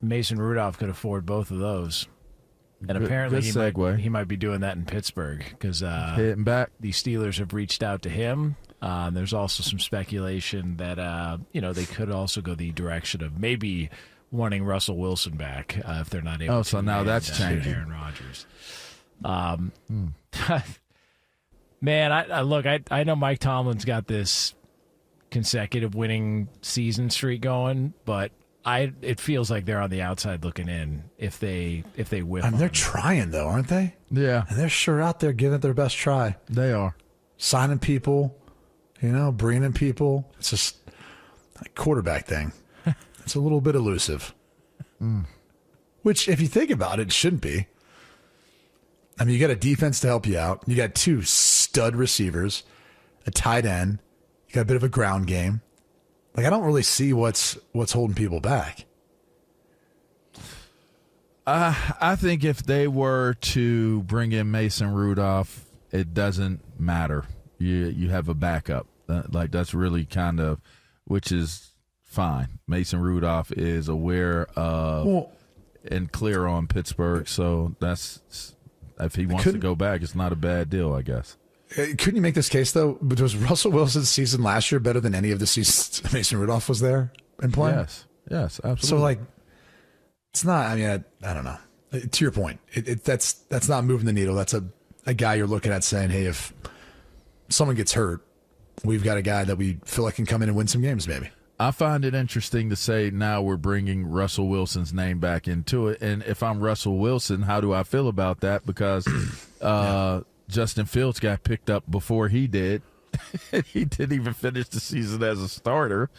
Mason Rudolph could afford both of those. And apparently he might be doing that in Pittsburgh because hitting back. The Steelers have reached out to him. There's also some speculation that they could also go the direction of maybe wanting Russell Wilson back if they're not able. Oh, so now that's changing. Aaron Rodgers. Man, I know Mike Tomlin's got this consecutive winning season streak going, but it feels like they're on the outside looking in if they whip. I mean, they're trying though, aren't they? Yeah, and they're sure out there giving it their best try. They are signing people, bringing people. It's just a quarterback thing. It's a little bit elusive, which, if you think about it, shouldn't be. I mean, you got a defense to help you out. You got 2 stud receivers, a tight end. You got a bit of a ground game. Like, I don't really see what's holding people back. I think if they were to bring in Mason Rudolph, it doesn't matter. You have a backup. That's really kind of, which is fine. Mason Rudolph is aware of and clear on Pittsburgh, so that's if he wants to go back, it's not a bad deal, I guess. Couldn't you make this case, though? Was Russell Wilson's season last year better than any of the seasons Mason Rudolph was there and playing? Yes, absolutely. So, it's not, I mean, I don't know. To your point, that's not moving the needle. That's a guy you're looking at saying, hey, if someone gets hurt, we've got a guy that we feel like can come in and win some games maybe. I find it interesting to say now we're bringing Russell Wilson's name back into it. And if I'm Russell Wilson, how do I feel about that? Because Justin Fields got picked up before he did. He didn't even finish the season as a starter.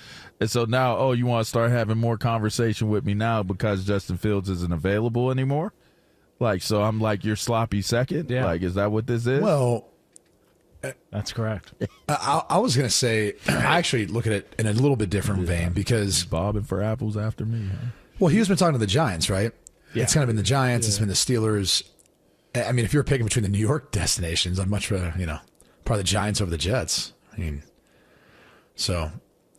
And so now, you want to start having more conversation with me now because Justin Fields isn't available anymore? So I'm like your sloppy second? Yeah. Is that what this is? Well, that's correct. I was going to say, I actually look at it in a little bit different vein because bobbing for apples after me. Huh? Well, he's been talking to the Giants, right? Yeah. It's kind of been the Giants. Yeah. It's been the Steelers. I mean, if you're picking between the New York destinations, I'd much rather, probably the Giants over the Jets. I mean, so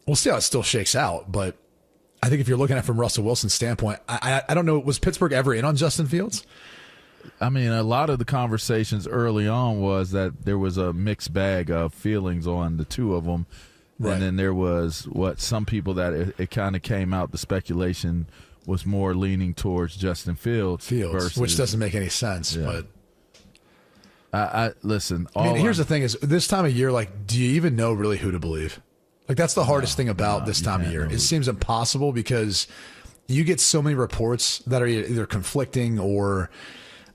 we'll see how it still shakes out. But I think if you're looking at it from Russell Wilson's standpoint, I don't know, was Pittsburgh ever in on Justin Fields? I mean, a lot of the conversations early on was that there was a mixed bag of feelings on the two of them. Right. And then there was some people that it kind of came out, the speculation was more leaning towards Justin Fields versus, which doesn't make any sense. Yeah. But listen. Here's the thing: is this time of year, do you even know really who to believe? That's the hardest thing about this time of year. It seems impossible because you get so many reports that are either conflicting or,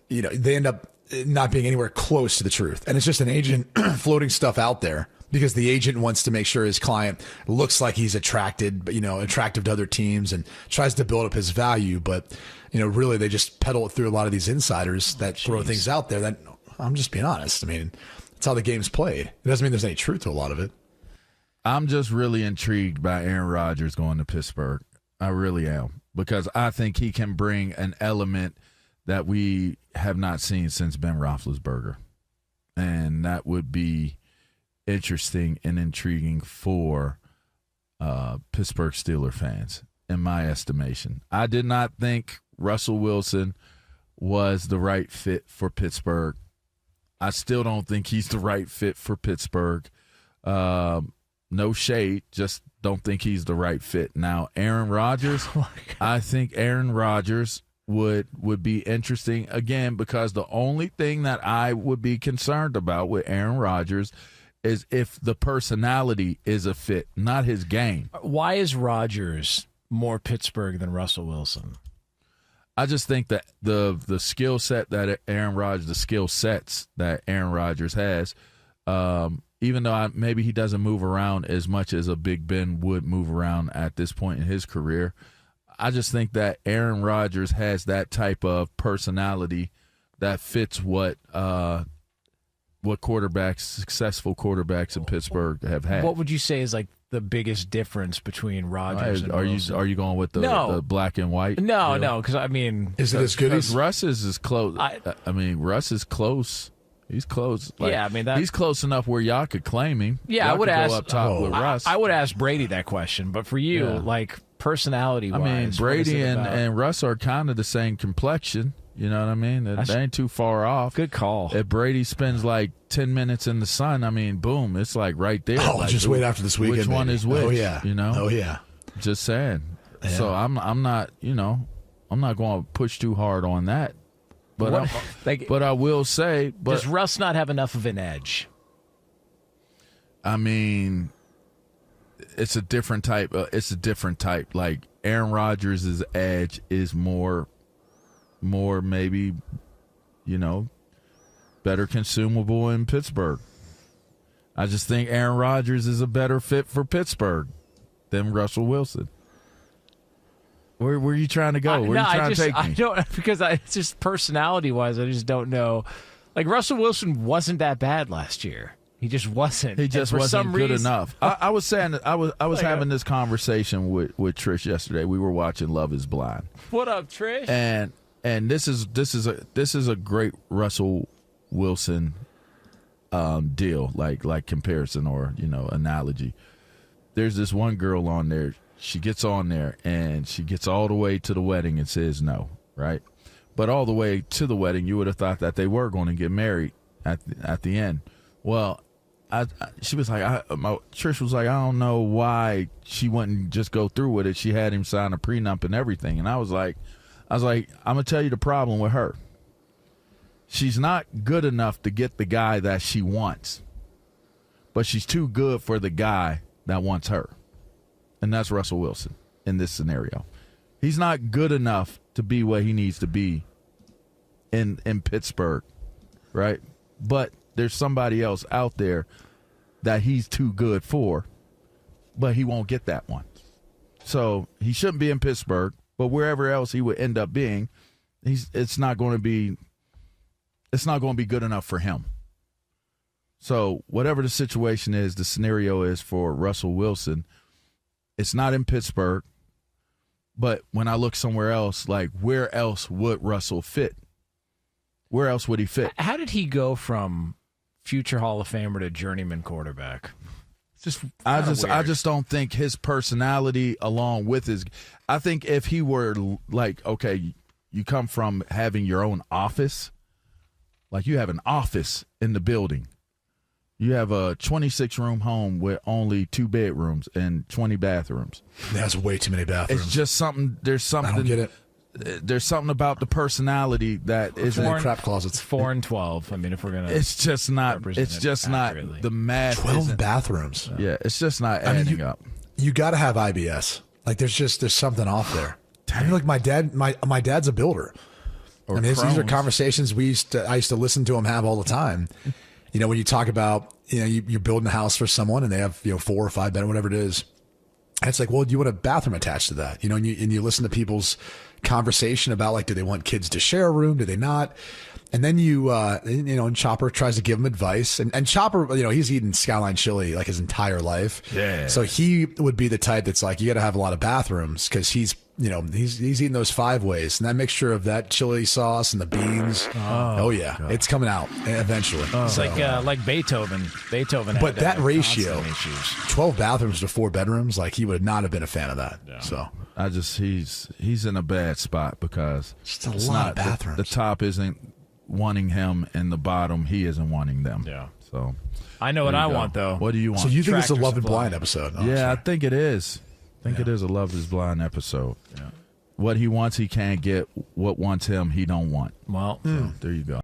they end up not being anywhere close to the truth, and it's just an agent floating stuff out there because the agent wants to make sure his client looks like he's attractive to other teams and tries to build up his value. But, really they just peddle it through a lot of these insiders that throw things out there that, I'm just being honest. I mean, that's how the game's played. It doesn't mean there's any truth to a lot of it. I'm just really intrigued by Aaron Rodgers going to Pittsburgh. I really am, because I think he can bring an element that we have not seen since Ben Roethlisberger. And that would be interesting and intriguing for Pittsburgh Steelers fans, in my estimation. I did not think Russell Wilson was the right fit for Pittsburgh. I still don't think he's the right fit for Pittsburgh. No shade, just don't think he's the right fit. Now, Aaron Rodgers, I think Aaron Rodgers would be interesting, again, because the only thing that I would be concerned about with Aaron Rodgers is if the personality is a fit, not his game. Why is Rodgers more Pittsburgh than Russell Wilson? I just think that the skill set that the skill sets that Aaron Rodgers has, even though maybe he doesn't move around as much as a Big Ben would move around at this point in his career, I just think that Aaron Rodgers has that type of personality that fits what successful quarterbacks in Pittsburgh have had. What would you say is the biggest difference between Rodgers and Wilson? Are you going with the black and white? No, because is it as good as Russ is close? Russ is close. He's close. He's close enough where y'all could claim him. Yeah, y'all I would ask go up top with Russ. I would ask Brady that question, but for you, personality-wise. I mean, Brady and and Russ are kind of the same complexion. You know what I mean? They ain't too far off. Good call. If Brady spends like 10 minutes in the sun, I mean, boom, it's like right there. Oh, like, just wait after this weekend. Which one is which? Oh, yeah. You know? Oh, yeah. Just saying. Yeah. So I'm not, I'm not going to push too hard on that. But but I will say, does Russ not have enough of an edge? I mean, it's a different type. Like Aaron Rodgers' edge is more maybe, better consumable in Pittsburgh. I just think Aaron Rodgers is a better fit for Pittsburgh than Russell Wilson. Where are you trying to go? Where are you trying to take me? I don't, because it's just personality-wise, I just don't know. Like, Russell Wilson wasn't that bad last year. He just wasn't. He just wasn't good enough. I was saying that I was having this conversation with Trish yesterday. We were watching Love Is Blind. What up, Trish? And this is a great Russell Wilson deal, like comparison or analogy. There's this one girl on there. She gets on there and she gets all the way to the wedding and says no, right? But all the way to the wedding, you would have thought that they were going to get married at the end. Well, she was like, Trish was like, I don't know why she wouldn't just go through with it. She had him sign a prenup and everything. And I was like, I'm going to tell you the problem with her. She's not good enough to get the guy that she wants, but she's too good for the guy that wants her. And that's Russell Wilson in this scenario. He's not good enough to be what he needs to be in Pittsburgh, right? But there's somebody else out there that he's too good for, but he won't get that one. So he shouldn't be in Pittsburgh, but wherever else he would end up being, it's not going to be good enough for him. So whatever the situation is, the scenario is for Russell Wilson, it's not in Pittsburgh, but when I look somewhere else, like where else would Russell fit? Where else would he fit? How did he go from future Hall of Famer to journeyman quarterback? I just don't think his personality along with his – I think if he were like, okay, you come from having your own office, like you have an office in the building. You have a 26-room home with only 2 bedrooms and 20 bathrooms. That's way too many bathrooms. It's just something – there's something – I don't get it. There's something about the personality that isn't crap closets. 4 and 12. I mean, if we're gonna, it's just not. It's just not the math. 12 bathrooms. Yeah, it's just not adding up. You got to have IBS. Like there's something off there. I mean, like my dad's a builder. These are conversations I used to listen to him have all the time. When you talk about you're building a house for someone and they have 4 or 5 bed, whatever it is. And it's like, well, do you want a bathroom attached to that? And you listen to people's conversation about like, do they want kids to share a room? Do they not? And then and Chopper tries to give him advice. And Chopper, he's eaten Skyline chili like his entire life. Yeah. So he would be the type that's like, you got to have a lot of bathrooms because he's eating those 5 ways. And that mixture of that chili sauce and the beans. Oh yeah. God. It's coming out eventually. It's like Beethoven. Beethoven. But that ratio, issues. 12 bathrooms to 4 bedrooms, like he would not have been a fan of that. Yeah. So he's in a bad spot because just a lot of bathrooms. The top isn't wanting him and the bottom he isn't wanting them. Yeah. So I know what I want though. What do you want? So you think it's a Love Is Blind episode? Oh, yeah, I think it is. It is a Love Is Blind episode. Yeah. What he wants he can't get. What wants him he don't want. Well, so there you go.